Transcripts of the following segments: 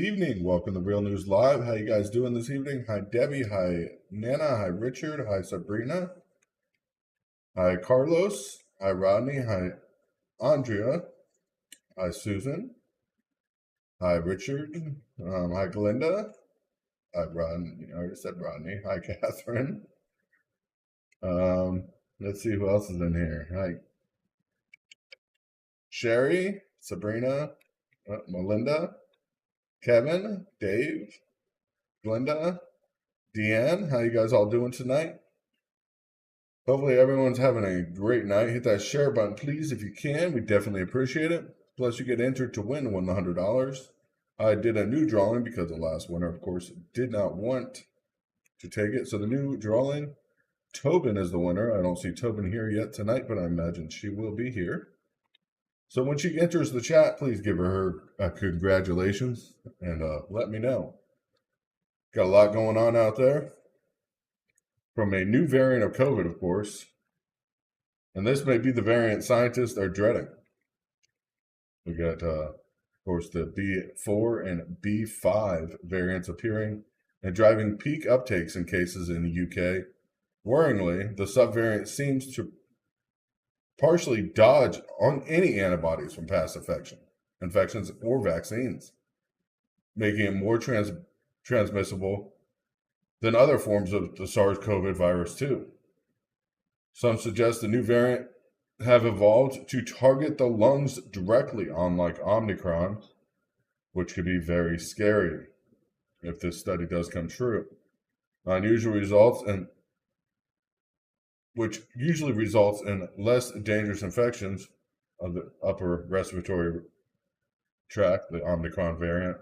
evening. Welcome to Real News Live. How you guys doing this evening? Hi, Debbie. Hi, Nana. Hi, Richard. Hi, Sabrina. Hi, Carlos. Hi, Rodney. Hi, Andrea. Hi, Susan. Hi, Richard. Hi, Glinda. Hi, Rodney. I already said Rodney. Hi, Catherine. Let's see who else is in here. Hi, Sherry, Sabrina, Melinda, Kevin, Dave, Glinda, Deanne. How you guys all doing tonight? Hopefully everyone's having a great night. Hit that share button, please, if you can. We definitely appreciate it. Plus, you get entered to win $100. I did a new drawing because the last winner, of course, did not want to take it. So the new drawing, Tobin is the winner. I don't see Tobin here yet tonight, but I imagine she will be here. So when she enters the chat, please give her congratulations and let me know. Got a lot going on out there. From a new variant of COVID, of course. And this may be the variant scientists are dreading. We got, of course, the B4 and B5 variants appearing and driving peak uptakes in cases in the UK. Worryingly, the subvariant seems to partially dodge on any antibodies from past infections or vaccines, making it more transmissible than other forms of the SARS-CoV virus too. Some suggest the new variant have evolved to target the lungs directly, unlike Omicron, which could be very scary if this study does come true. Unusual results, and which usually results in less dangerous infections of the upper respiratory tract, the Omicron variant.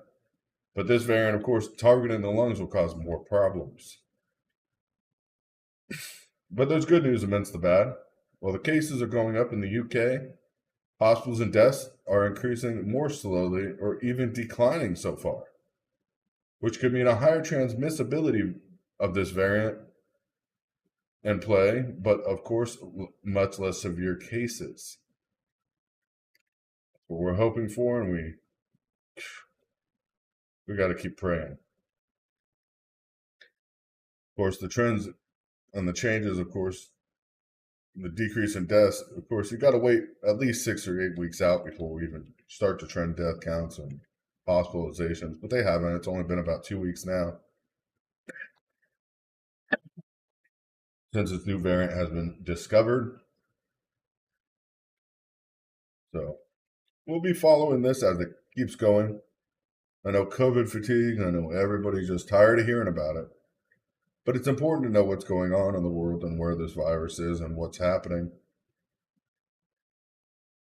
But this variant, of course, targeting the lungs will cause more problems. But there's good news amidst the bad. While the cases are going up in the UK, hospitals and deaths are increasing more slowly or even declining so far, which could mean a higher transmissibility of this variant in play, but of course, much less severe cases. What we're hoping for, and we got to keep praying. Of course, the trends and the changes, of course, the decrease in deaths, of course, you got to wait at least 6 or 8 weeks out before we even start to trend death counts and hospitalizations, but they haven't. It's only been about 2 weeks now since this new variant has been discovered. So we'll be following this as it keeps going. I know COVID fatigue. I know everybody's just tired of hearing about it. But it's important to know what's going on in the world and where this virus is and what's happening.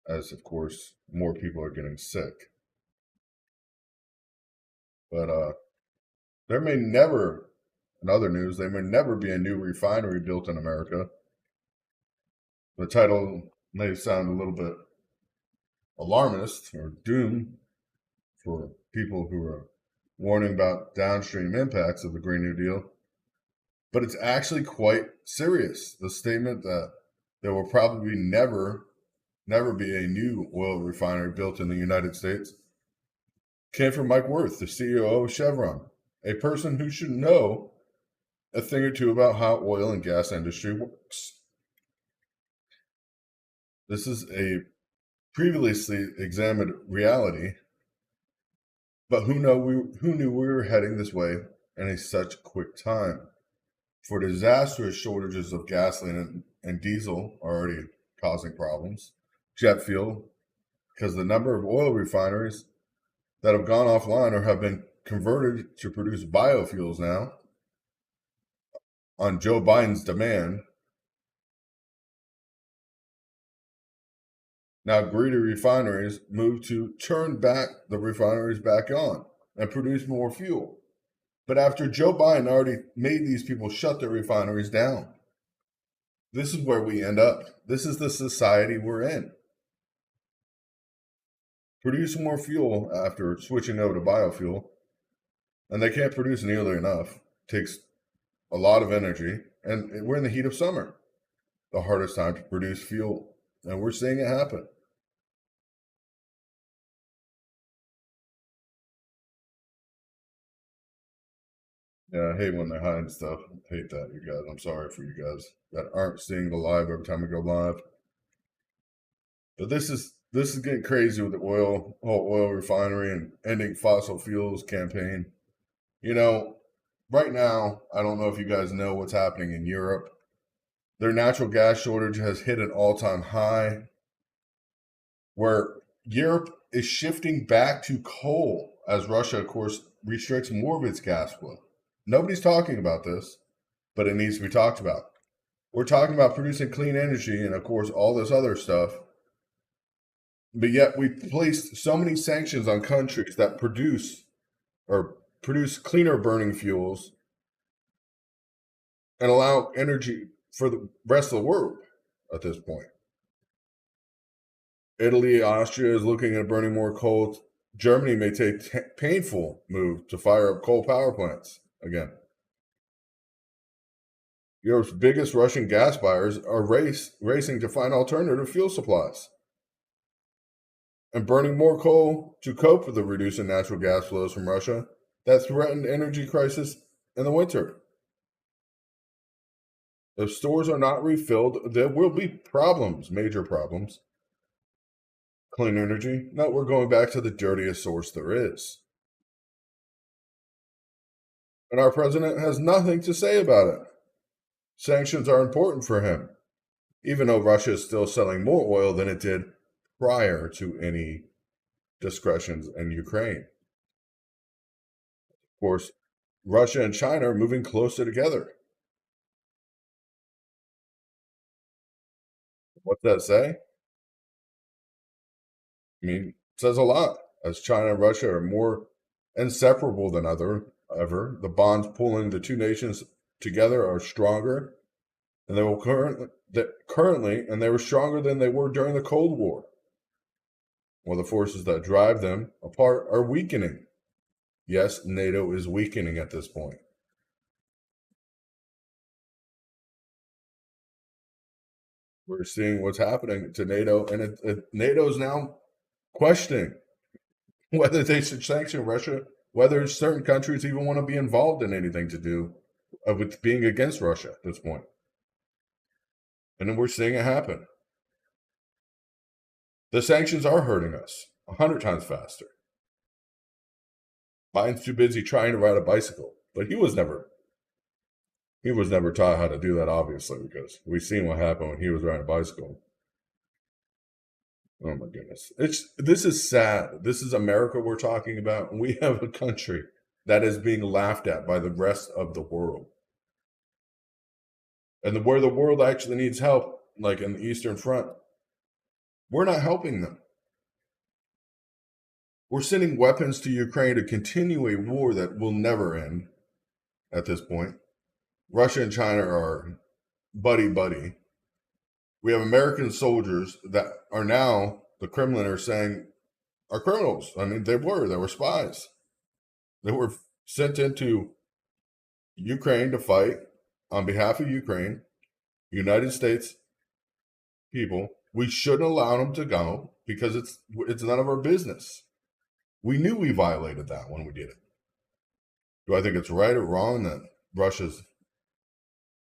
As, of course, more people are getting sick. But there may never, in other news, there may never be a new refinery built in America. The title may sound a little bit alarmist or doom for people who are warning about downstream impacts of the Green New Deal. But it's actually quite serious. The statement that there will probably never be a new oil refinery built in the United States came from Mike Wirth, the CEO of Chevron, a person who should know a thing or two about how oil and gas industry works. This is a previously examined reality, but who knew we were heading this way in such quick time? For disastrous shortages of gasoline and diesel are already causing problems. Jet fuel, because the number of oil refineries that have gone offline or have been converted to produce biofuels now on Joe Biden's demand. Now greedy refineries move to turn back the refineries back on and produce more fuel. But after Joe Biden already made these people shut their refineries down, this is where we end up. This is the society we're in. Produce more fuel after switching over to biofuel, and they can't produce nearly enough. It takes a lot of energy, and we're in the heat of summer, the hardest time to produce fuel, and we're seeing it happen. Yeah, I hate when they hide stuff. I hate that, you guys. I'm sorry for you guys that aren't seeing the live every time we go live. But this is getting crazy with the whole oil refinery and ending fossil fuels campaign. You know, right now, I don't know if you guys know what's happening in Europe. Their natural gas shortage has hit an all-time high, where Europe is shifting back to coal as Russia, of course, restricts more of its gas flow. Nobody's talking about this, but it needs to be talked about. We're talking about producing clean energy and, of course, all this other stuff. But yet we placed so many sanctions on countries that produce cleaner burning fuels and allow energy for the rest of the world at this point. Italy, Austria is looking at burning more coal. Germany may take painful move to fire up coal power plants again. Europe's biggest Russian gas buyers are racing to find alternative fuel supplies and burning more coal to cope with the reducing natural gas flows from Russia that threatened energy crisis in the winter. If stores are not refilled, there will be problems, major problems. Clean energy? No, we're going back to the dirtiest source there is. And our president has nothing to say about it. Sanctions are important for him, even though Russia is still selling more oil than it did prior to any discretions in Ukraine. Of course, Russia and China are moving closer together. What's that say? I mean, it says a lot. As China and Russia are more inseparable than ever, the bonds pulling the two nations together are stronger, and they will currently, and they were stronger than they were during the Cold War. While the forces that drive them apart are weakening. Yes, NATO is weakening at this point. We're seeing what's happening to NATO, and NATO is now questioning whether they should sanction Russia, whether certain countries even want to be involved in anything to do with being against Russia at this point. And then we're seeing it happen. The sanctions are hurting us 100 times faster. Biden's too busy trying to ride a bicycle, but he was never taught how to do that, obviously, because we've seen what happened when he was riding a bicycle. Oh my goodness. This is sad. This is America we're talking about. We have a country that is being laughed at by the rest of the world. And where the world actually needs help, like in the Eastern Front, we're not helping them. We're sending weapons to Ukraine to continue a war that will never end at this point. Russia and China are buddy-buddy. We have American soldiers that are now, the Kremlin are saying, are criminals. I mean, they were spies. They were sent into Ukraine to fight on behalf of Ukraine, United States people. We shouldn't allow them to go because it's none of our business. We knew we violated that when we did it. Do I think it's right or wrong that Russia's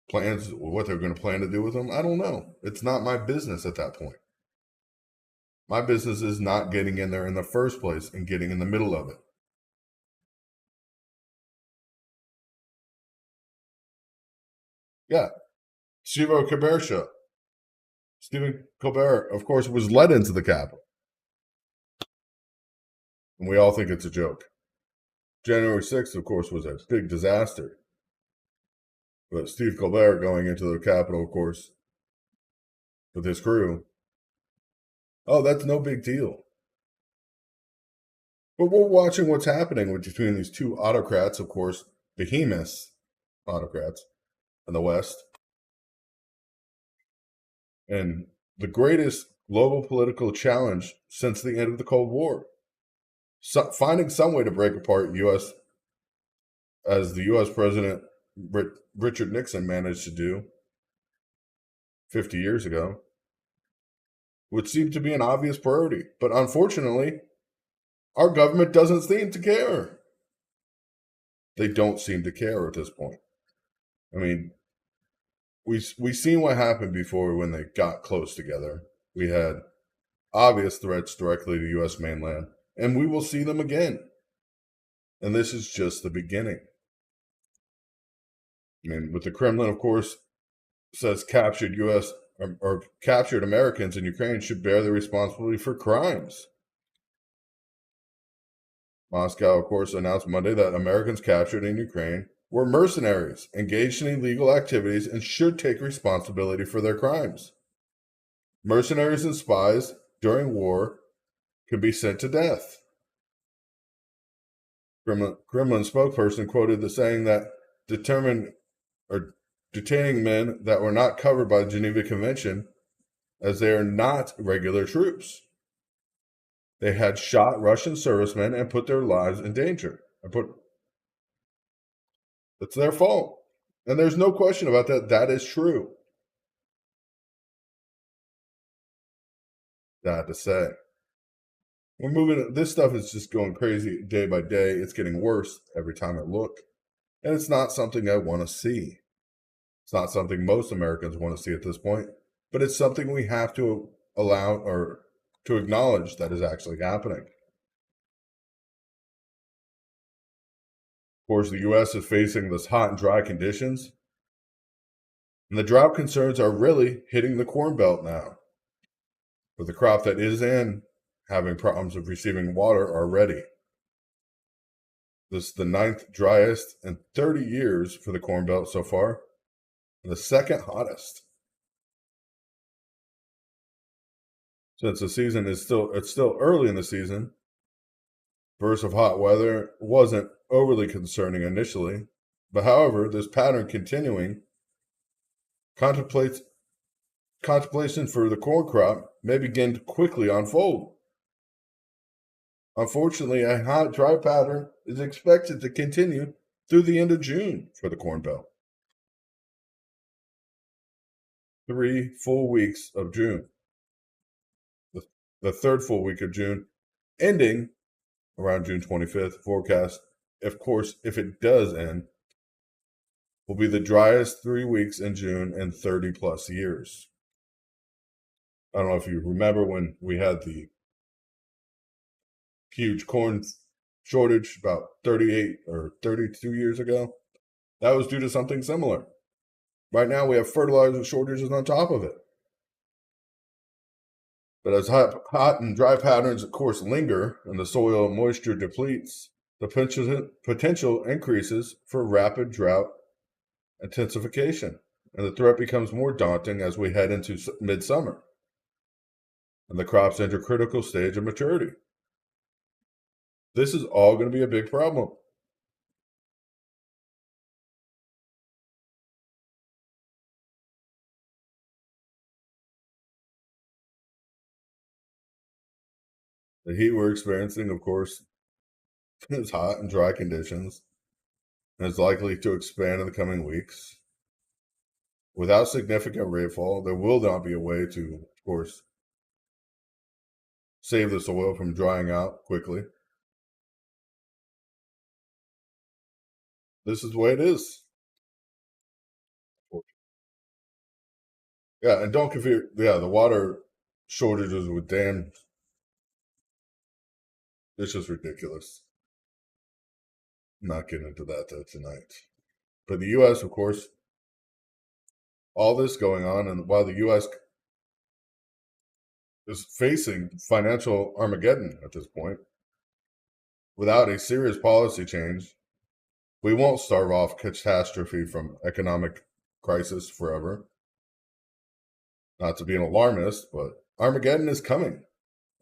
plans, what they're going to plan to do with them? I don't know. It's not my business at that point. My business is not getting in there in the first place and getting in the middle of it. Yeah. Stephen Colbert, of course, was led into the Capitol. And we all think it's a joke. January 6th, of course, was a big disaster. But Steve Colbert going into the Capitol, of course, with his crew, oh, that's no big deal. But we're watching what's happening between these two autocrats, of course, behemoths autocrats in the West, and the greatest global political challenge since the end of the Cold War. So finding some way to break apart U.S. as the U.S. President Richard Nixon managed to do 50 years ago would seem to be an obvious priority. But unfortunately, our government doesn't seem to care. they don't seem to care at this point. I mean, we seen what happened before when they got close together. We had obvious threats directly to U.S. mainland, and we will see them again. And this is just the beginning. I mean, with the Kremlin, of course, says captured U.S. or captured Americans in Ukraine should bear the responsibility for crimes. Moscow, of course, announced Monday that Americans captured in Ukraine were mercenaries engaged in illegal activities and should take responsibility for their crimes. Mercenaries and spies during war can be sent to death. Kremlin spokesperson quoted the saying that detaining men that were not covered by the Geneva Convention, as they are not regular troops. They had shot Russian servicemen and put their lives in danger. It's their fault. And there's no question about that. That is true. Sad to say. We're moving. This stuff is just going crazy day by day. It's getting worse every time I look. And it's not something I want to see. It's not something most Americans want to see at this point. But it's something we have to allow or to acknowledge that is actually happening. Of course, the U.S. is facing this hot and dry conditions. And the drought concerns are really hitting the Corn Belt now. With the crop that is in having problems of receiving water already. This is the 9th driest in 30 years for the Corn Belt so far, and the 2nd hottest. Since the season is still early in the season, bursts of hot weather wasn't overly concerning initially, but however, this pattern continuing contemplation for the corn crop may begin to quickly unfold. Unfortunately, a hot, dry pattern is expected to continue through the end of June for the Corn Belt. 3 full weeks of June. The 3rd full week of June, ending around June 25th. Forecast, of course, if it does end, will be the driest 3 weeks in June in 30 plus years. I don't know if you remember when we had the huge corn shortage about 38 or 32 years ago. That was due to something similar. Right now, we have fertilizer shortages on top of it. But as hot and dry patterns, of course, linger and the soil moisture depletes, the potential increases for rapid drought intensification, and the threat becomes more daunting as we head into midsummer and the crops enter critical stage of maturity. This is all going to be a big problem. The heat we're experiencing, of course, is hot and dry conditions and is likely to expand in the coming weeks. Without significant rainfall, there will not be a way to, of course, save the soil from drying out quickly. This is the way it is. Yeah, and don't confuse, the water shortages with dams. It's just ridiculous. I'm not getting into that tonight. But the U.S., of course, all this going on, and while the U.S. is facing financial Armageddon at this point, without a serious policy change, we won't starve off catastrophe from economic crisis forever. Not to be an alarmist, but Armageddon is coming.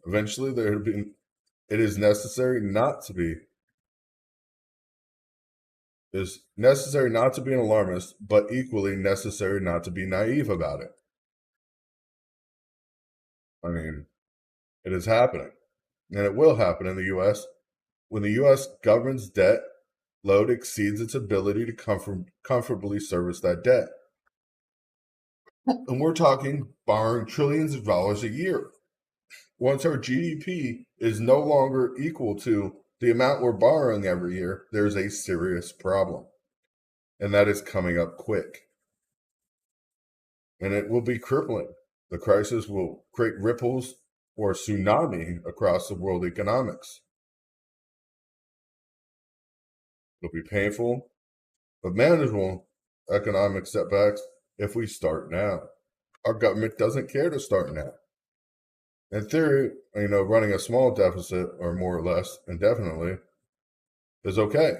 Eventually, it is necessary not to be. It is necessary not to be an alarmist, but equally necessary not to be naive about it. I mean, it is happening, and it will happen in the U.S. when the U.S. government's debt load exceeds its ability to comfortably service that debt. And we're talking borrowing trillions of dollars a year. Once our GDP is no longer equal to the amount we're borrowing every year, there's a serious problem. And that is coming up quick. And it will be crippling. The crisis will create ripples or tsunami across the world economics. It'll be painful, but manageable economic setbacks if we start now. Our government doesn't care to start now. In theory, running a small deficit or more or less indefinitely is okay.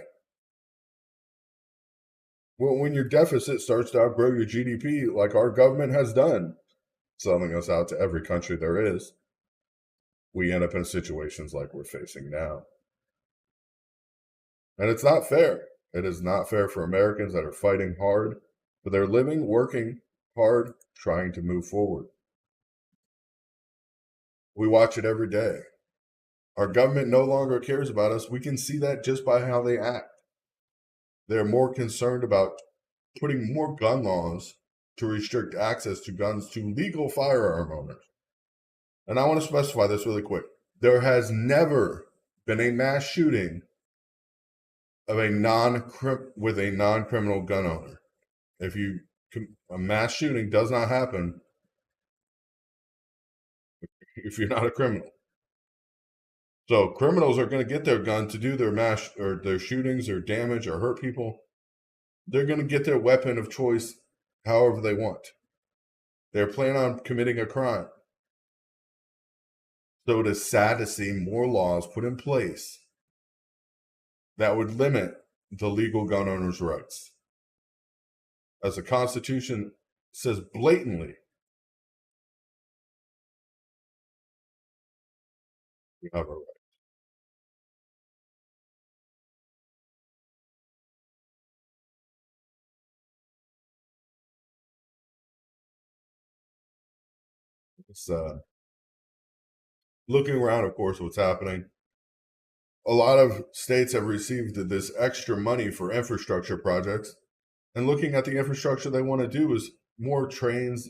Well, when your deficit starts to outgrow your GDP, like our government has done, selling us out to every country there is, we end up in situations like we're facing now. And it's not fair. It is not fair for Americans that are fighting hard for their living, working hard, trying to move forward. We watch it every day. Our government no longer cares about us. We can see that just by how they act. They're more concerned about putting more gun laws to restrict access to guns to legal firearm owners. And I want to specify this really quick. There has never been a mass shooting of a non-criminal gun owner. A mass shooting does not happen if you're not a criminal. So criminals are going to get their gun to do their mass or their shootings or damage or hurt people. They're going to get their weapon of choice however they want. They're planning on committing a crime. So it is sad to see more laws put in place that would limit the legal gun owner's rights. As the Constitution says blatantly, we have a right. It's looking around, of course, what's happening. A lot of states have received this extra money for infrastructure projects. And looking at the infrastructure they want to do is more trains,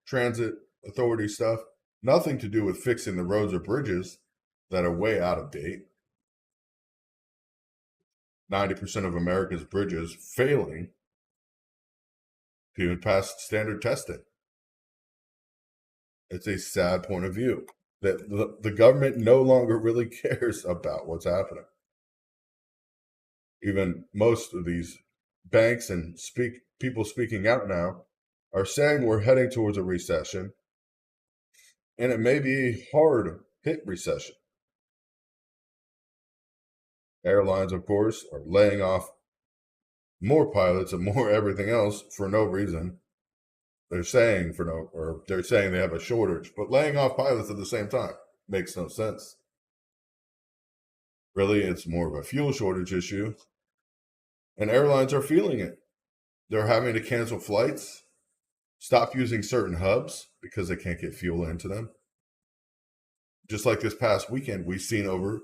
transit authority stuff. Nothing to do with fixing the roads or bridges that are way out of date. 90% of America's bridges failing to even pass standard testing. It's a sad point of view that the government no longer really cares about what's happening. Even most of these banks and people speaking out now are saying we're heading towards a recession, and it may be a hard hit recession. Airlines, of course, are laying off more pilots and more everything else for no reason. They're saying they're saying they have a shortage, but laying off pilots at the same time makes no sense. Really, it's more of a fuel shortage issue, and airlines are feeling it. They're having to cancel flights, stop using certain hubs because they can't get fuel into them. Just like this past weekend, we've seen over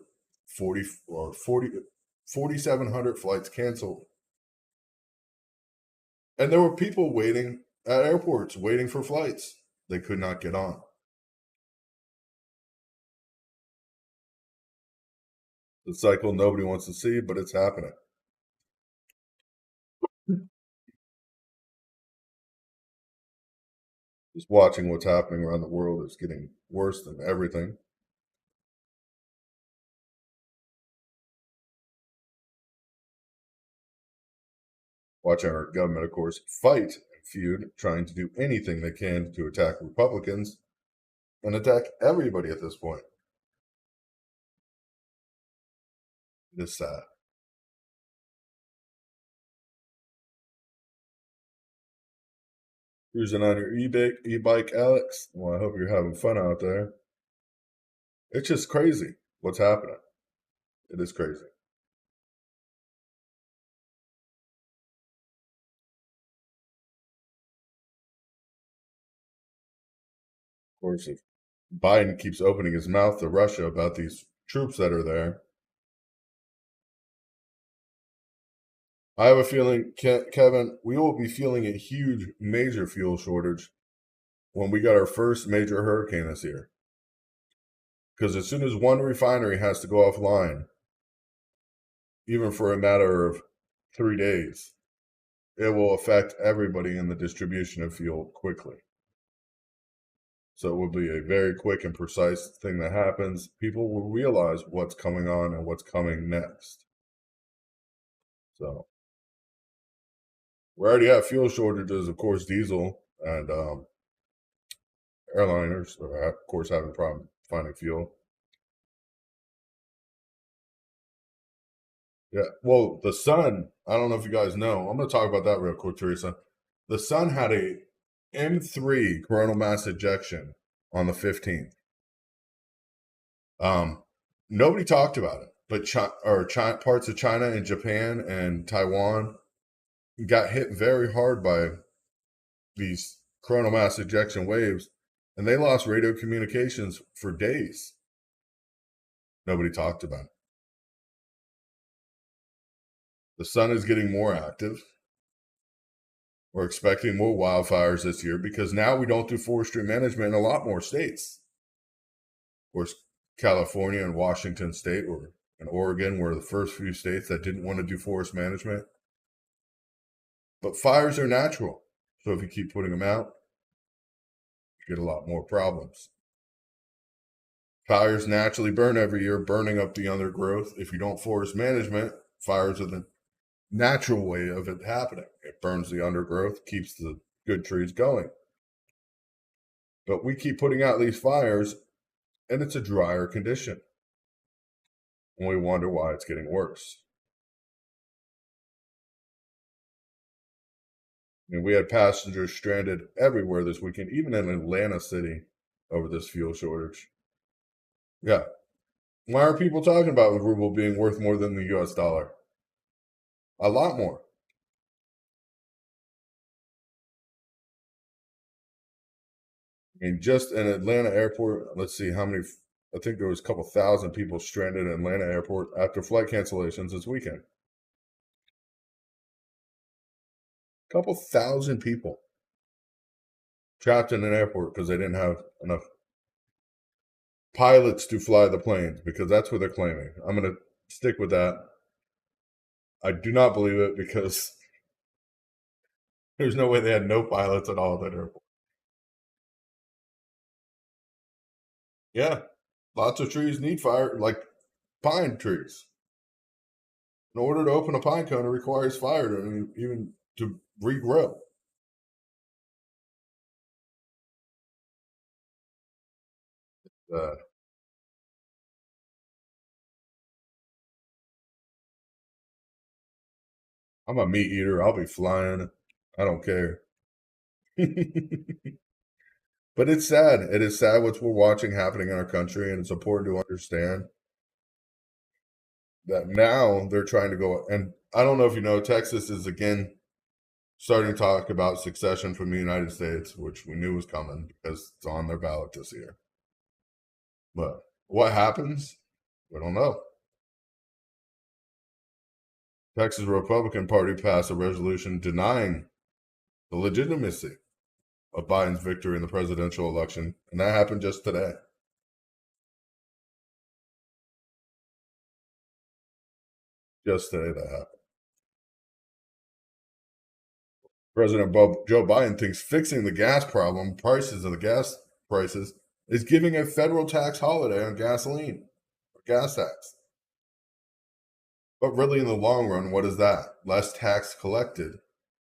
4,700 flights canceled. And there were people waiting at airports, waiting for flights they could not get on. The cycle nobody wants to see, but it's happening. Just watching what's happening around the world is getting worse than everything. Watching our government, of course, fight and feud, trying to do anything they can to attack Republicans and attack everybody at this point. It is sad. Cruising on your e-bike, Alex. Well, I hope you're having fun out there. It's just crazy what's happening. It is crazy. Of course, if Biden keeps opening his mouth to Russia about these troops that are there, I have a feeling, Kevin, we will be feeling a huge, major fuel shortage when we got our first major hurricane this year. Because as soon as one refinery has to go offline, even for a matter of 3 days, it will affect everybody in the distribution of fuel quickly. So it will be a very quick and precise thing that happens. People will realize what's coming on and what's coming next. So we already have fuel shortages, of course, diesel and airliners are, of course, having a problem finding fuel. Yeah, well, the sun, I don't know if you guys know. I'm going to talk about that real quick, Teresa. The sun had a M3 coronal mass ejection on the 15th. Nobody talked about it, but parts of China and Japan and Taiwan got hit very hard by these coronal mass ejection waves, and they lost radio communications for days. Nobody talked about it. The sun is getting more active. We're expecting more wildfires this year because now we don't do forestry management in a lot more states. Of course, California and Washington State and Oregon were the first few states that didn't want to do forest management. But fires are natural. So if you keep putting them out, you get a lot more problems. Fires naturally burn every year, burning up the undergrowth. If you don't forest management, fires are the natural way of it happening. It burns the undergrowth, keeps the good trees going. But we keep putting out these fires, and it's a drier condition. And we wonder why it's getting worse. And we had passengers stranded everywhere this weekend, even in Atlanta City, over this fuel shortage. Yeah. Why are people talking about the ruble being worth more than the US dollar? A lot more. And just in Atlanta airport, let's see how many, I think there was a couple thousand people stranded in Atlanta airport after flight cancellations this weekend. A couple thousand people trapped in an airport because they didn't have enough pilots to fly the planes, because that's what they're claiming. I'm going to stick with that. I do not believe it because there's no way they had no pilots at all at that airport. Yeah, lots of trees need fire, like pine trees. In order to open a pine cone, it requires fire to even to regrow. Uh, I'm a meat eater. I'll be flying. I don't care. But it's sad. It is sad what we're watching happening in our country, and it's important to understand that now they're trying to go. And I don't know if you know, Texas is again starting to talk about succession from the United States, which we knew was coming because it's on their ballot this year. But what happens? We don't know. Texas Republican Party passed a resolution denying the legitimacy of Biden's victory in the presidential election, and that happened just today. Just today that happened. President Joe Biden thinks fixing the gas problem, prices of the gas prices, is giving a federal tax holiday on gasoline, or gas tax. But really, in the long run, what is that? Less tax collected,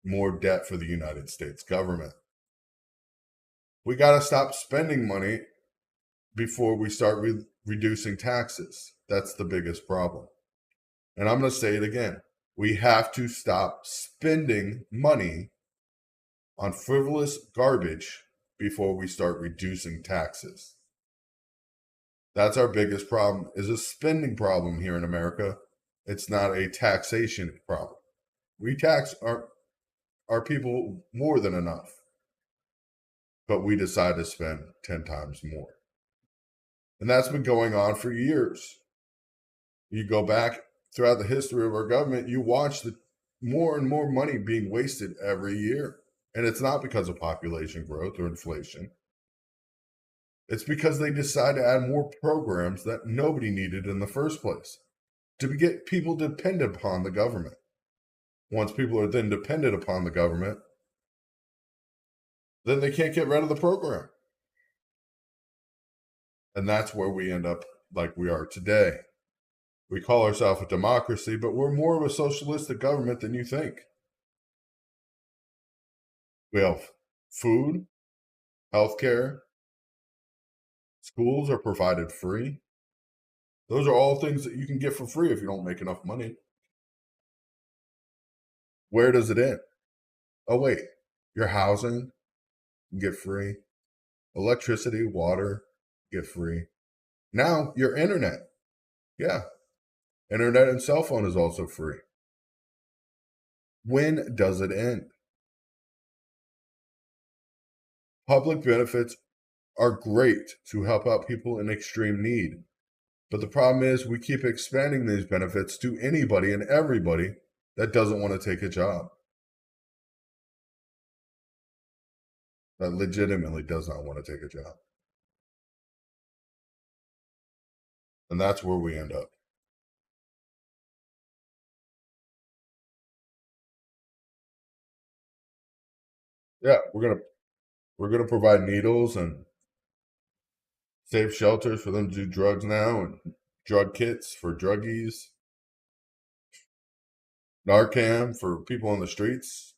more debt for the United States government. We got to stop spending money before we start reducing taxes. That's the biggest problem. And I'm going to say it again. We have to stop spending money on frivolous garbage before we start reducing taxes. That's our biggest problem, is a spending problem here in America. It's not a taxation problem. We tax our people more than enough, but we decide to spend 10 times more. And that's been going on for years. You go back throughout the history of our government, you watch the more and more money being wasted every year. And it's not because of population growth or inflation. It's because they decide to add more programs that nobody needed in the first place. to get people dependent upon the government. Once people are then dependent upon the government, then they can't get rid of the program. And that's where we end up like we are today. We call ourselves a democracy, but we're more of a socialistic government than you think. We have food, healthcare, schools are provided free. Those are all things that you can get for free if you don't make enough money. Where does it end? Oh, wait, your housing, you get free. Electricity, water, get free. Now, your internet. Yeah, internet and cell phone is also free. When does it end? Public benefits are great to help out people in extreme need. But the problem is we keep expanding these benefits to anybody and everybody that doesn't want to take a job. That legitimately does not want to take a job. And that's where we end up. Yeah, we're gonna provide needles and safe shelters for them to do drugs now, and drug kits for druggies, Narcan for people on the streets.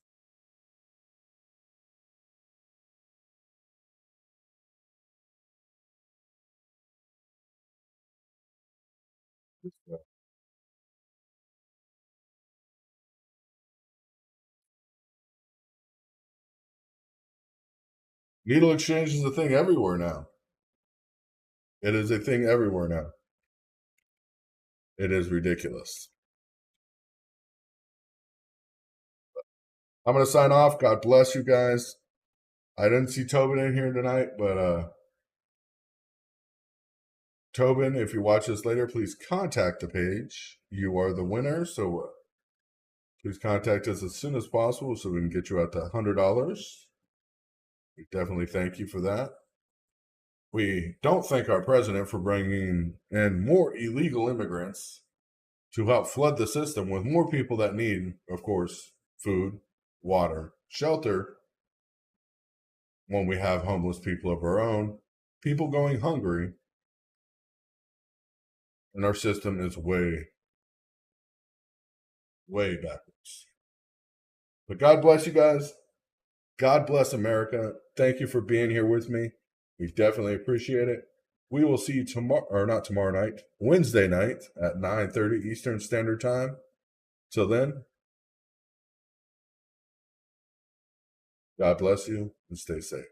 Needle exchange is a thing everywhere now. It is a thing everywhere now. It is ridiculous. I'm gonna sign off. God bless you guys. I didn't see Tobin in here tonight, but Tobin, if you watch this later, please contact the page. You are the winner, so please contact us as soon as possible so we can get you out to $100. We definitely thank you for that. We don't thank our president for bringing in more illegal immigrants to help flood the system with more people that need, of course, food, water, shelter, when we have homeless people of our own, people going hungry, and our system is way, way backwards. But God bless you guys. God bless America. Thank you for being here with me. We definitely appreciate it. We will see you tomorrow, or not tomorrow night, Wednesday night at 9:30 Eastern Standard Time. Till then, God bless you and stay safe.